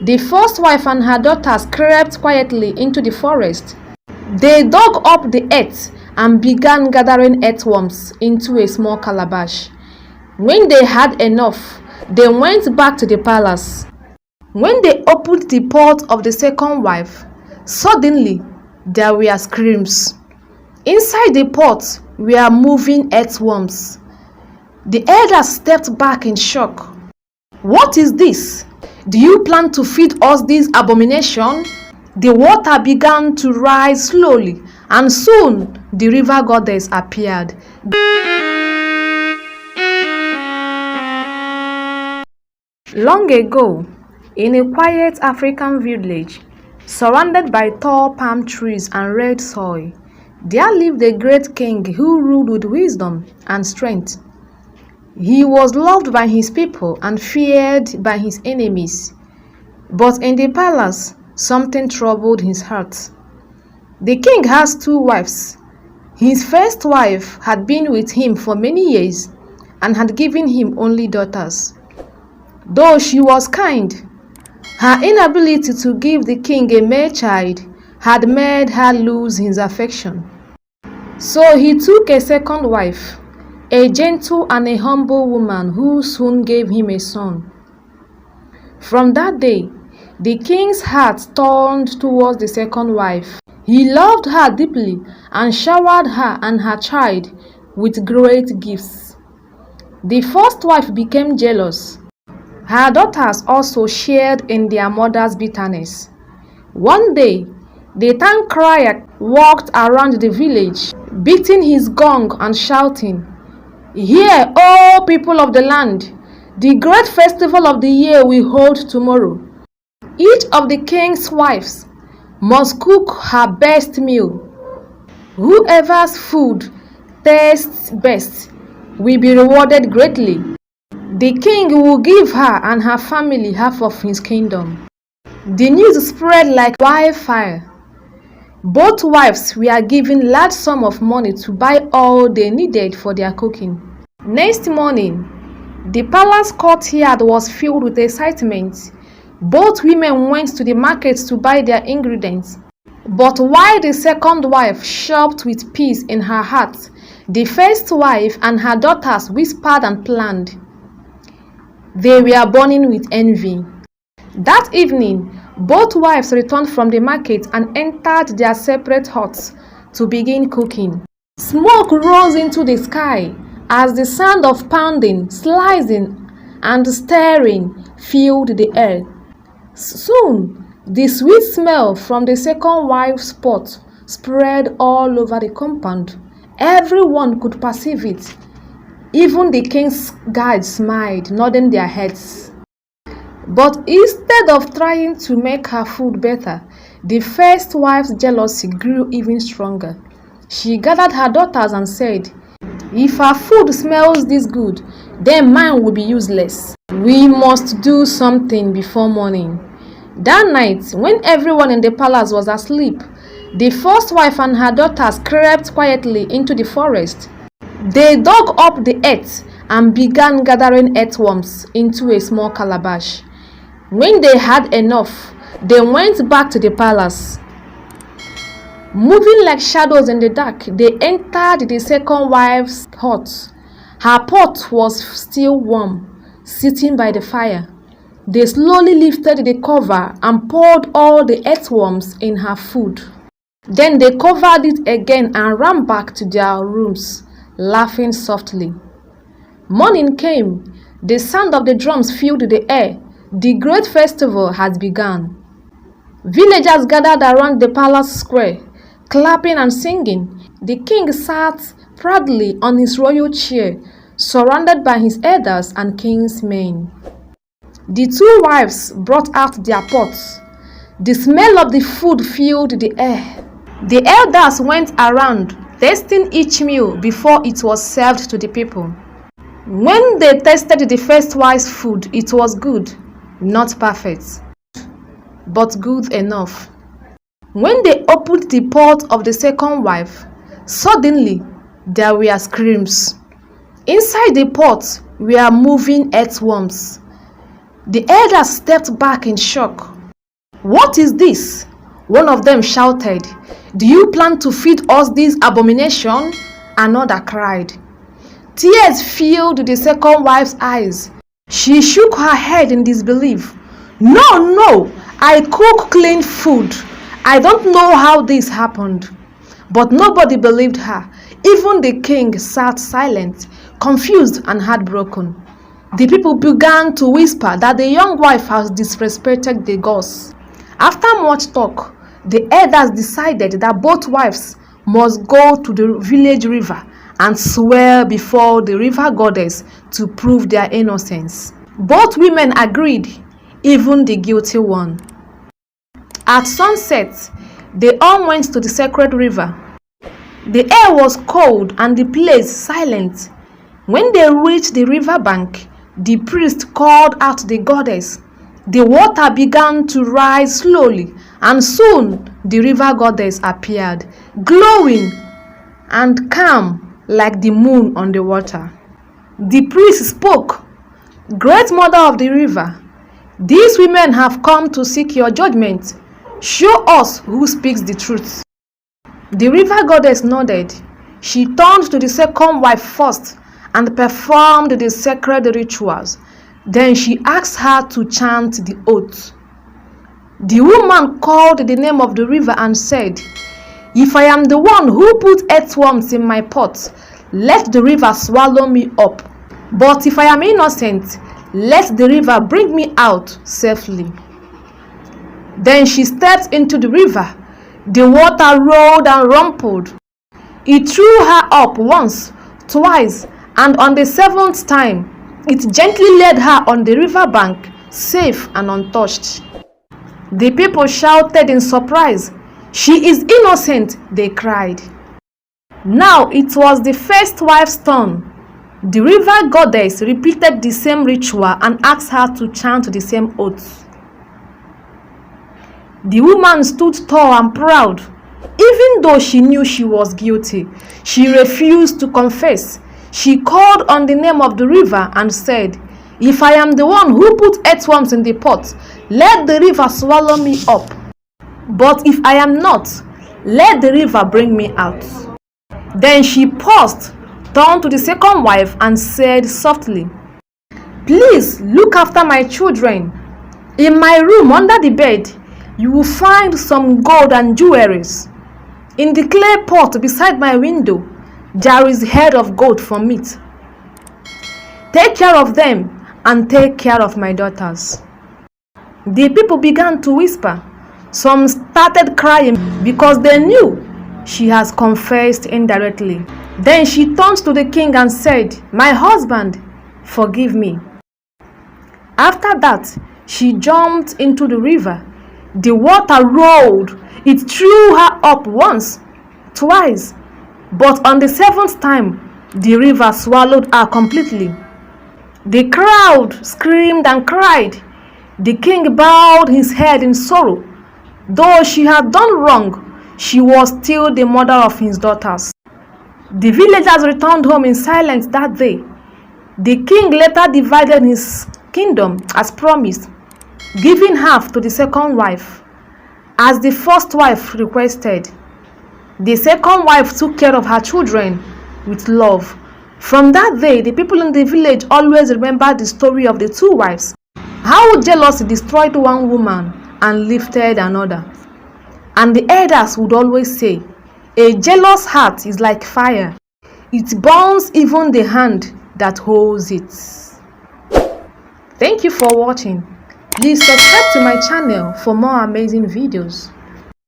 The first wife and her daughters crept quietly into the forest. They dug up the earth and began gathering earthworms into a small calabash. When they had enough, they went back to the palace. When they opened the pot of the second wife, suddenly there were screams. Inside the pot were moving earthworms. The elders stepped back in shock. "What is this? Do you plan to feed us this abomination?" The water began to rise slowly, and soon the river goddess appeared. Long ago, in a quiet African village, surrounded by tall palm trees and red soil, there lived a great king who ruled with wisdom and strength. He was loved by his people and feared by his enemies. But in the palace, something troubled his heart. The king has two wives. His first wife had been with him for many years and had given him only daughters. Though she was kind, her inability to give the king a male child had made her lose his affection. So he took a second wife, a gentle and a humble woman who soon gave him a son. From that day, the king's heart turned towards the second wife. He loved her deeply and showered her and her child with great gifts. The first wife became jealous. Her daughters also shared in their mother's bitterness. One day, the town crier walked around the village, beating his gong and shouting, "Hear, O people of the land! The great festival of the year we hold tomorrow. Each of the king's wives must cook her best meal. Whoever's food tastes best will be rewarded greatly. The king will give her and her family half of his kingdom." The news spread like wildfire. Both wives were given large sum of money to buy all they needed for their cooking. Next morning, the palace courtyard was filled with excitement. Both women went to the market to buy their ingredients. But while the second wife shopped with peace in her heart, the first wife and her daughters whispered and planned. They were burning with envy. That evening, both wives returned from the market and entered their separate huts to begin cooking. Smoke rose into the sky as the sound of pounding, slicing, and stirring filled the air. Soon, the sweet smell from the second wife's pot spread all over the compound. Everyone could perceive it. Even the king's guards smiled, nodding their heads. But instead of trying to make her food better, the first wife's jealousy grew even stronger. She gathered her daughters and said, "If her food smells this good, then mine will be useless. We must do something before morning." That night, when everyone in the palace was asleep, the first wife and her daughters crept quietly into the forest. They dug up the earth and began gathering earthworms into a small calabash. When they had enough, they went back to the palace. Moving like shadows in the dark, they entered the second wife's hut. Her pot was still warm, sitting by the fire. They slowly lifted the cover and poured all the earthworms in her food. Then they covered it again and ran back to their rooms, laughing softly. Morning came. The sound of the drums filled the air. The great festival had begun. Villagers gathered around the palace square, clapping and singing. The king sat proudly on his royal chair, surrounded by his elders and king's men. The two wives brought out their pots. The smell of the food filled the air. The elders went around, tasting each meal before it was served to the people. When they tasted the first wife's food, it was good, not perfect, but good enough. When they opened the pot of the second wife, suddenly there were screams. Inside the pot were moving earthworms. The elders stepped back in shock. "What is this?" One of them shouted. "Do you plan to feed us this abomination?" Another cried. Tears filled the second wife's eyes. She shook her head in disbelief. No, I cook clean food. I don't know how this happened." But nobody believed her. Even the king sat silent, confused and heartbroken. The people began to whisper that the young wife has disrespected the gods. After much talk, the elders decided that both wives must go to the village river and swear before the river goddess to prove their innocence. Both women agreed, even the guilty one. At sunset, they all went to the sacred river. The air was cold and the place silent. When they reached the river bank, the priest called out the goddess. The water began to rise slowly, and soon the river goddess appeared, glowing and calm like the moon on the water. The priest spoke. "Great mother of the river, these women have come to seek your judgment. Show us who speaks the truth." The river goddess nodded. She turned to the second wife first and performed the sacred rituals. Then she asked her to chant the oath. The woman called the name of the river and said, "If I am the one who put earthworms in my pot, let the river swallow me up. But if I am innocent, let the river bring me out safely." Then she stepped into the river. The water rolled and rumpled. It threw her up once, twice, and on the seventh time, it gently laid her on the river bank, safe and untouched. The people shouted in surprise. "She is innocent," they cried. Now it was the first wife's turn. The river goddess repeated the same ritual and asked her to chant the same oath. The woman stood tall and proud. Even though she knew she was guilty, she refused to confess. She called on the name of the river and said, "If I am the one who put earthworms in the pot, let the river swallow me up. But if I am not, let the river bring me out." Then she paused, turned to the second wife and said softly, "Please look after my children. In my room under the bed, you will find some gold and jewelries. In the clay pot beside my window, there is head of goat for meat. Take care of them and take care of my daughters." The people began to whisper. Some started crying because they knew she has confessed indirectly. Then she turned to the king and said, "My husband, forgive me." After that, she jumped into the river. The water rolled. It threw her up once, twice, but on the seventh time, the river swallowed her completely. The crowd screamed and cried. The king bowed his head in sorrow. Though she had done wrong, she was still the mother of his daughters. The villagers returned home in silence that day. The king later divided his kingdom as promised, giving half to the second wife, as the first wife requested. The second wife took care of her children with love. From that day, the people in the village always remember the story of the two wives, how jealousy destroyed one woman and lifted another. And the elders would always say, "A jealous heart is like fire. It burns even the hand that holds it." Thank you for watching. Please subscribe to my channel for more amazing videos.